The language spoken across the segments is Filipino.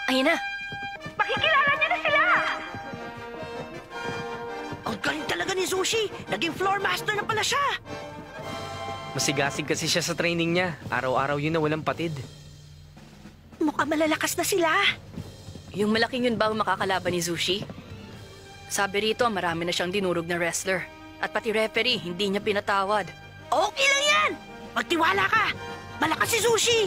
Ayun na. Makikilala niya na sila! Ang galing talaga ni Sushi! Naging floor master na pala siya! Masigasig kasi siya sa training niya. Araw-araw yun na walang patid. Mukhang malalakas na sila! Yung malaking yun ba ang makakalaban ni Zushi? Sabi rito, marami na siyang dinurog na wrestler. At pati referee, hindi niya pinatawad. Okay lang yan! Magtiwala ka! Malakas si Sushi!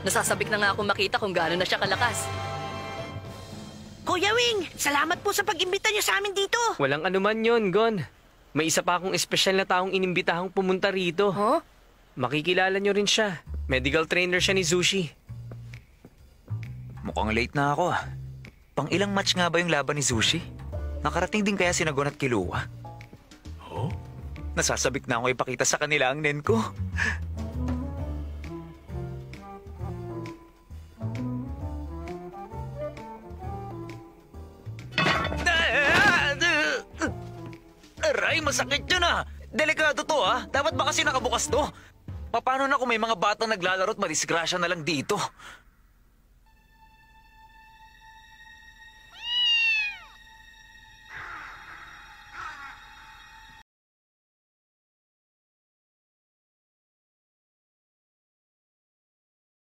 Nasasabik na nga akong makita kung gaano na siya kalakas. Kuya Wing, salamat po sa pag-imbita niyo sa amin dito! Walang anuman yun, Gon. May isa pa akong espesyal na taong inimbitahang pumunta rito. Huh? Makikilala niyo rin siya. Medical trainer siya ni Zushi. Mukhang late na ako ah. Pang ilang match nga ba yung laban ni Zushi? Nakarating din kaya si Nagon at Killua? Oh? Nasasabik na ako ipakita sa kanila ang nen ko. Aray, masakit yun ah! Delikado to ah! Dapat ba kasi nakabukas to? Paano na kung may mga batang naglalaro at madisgrasya na lang dito?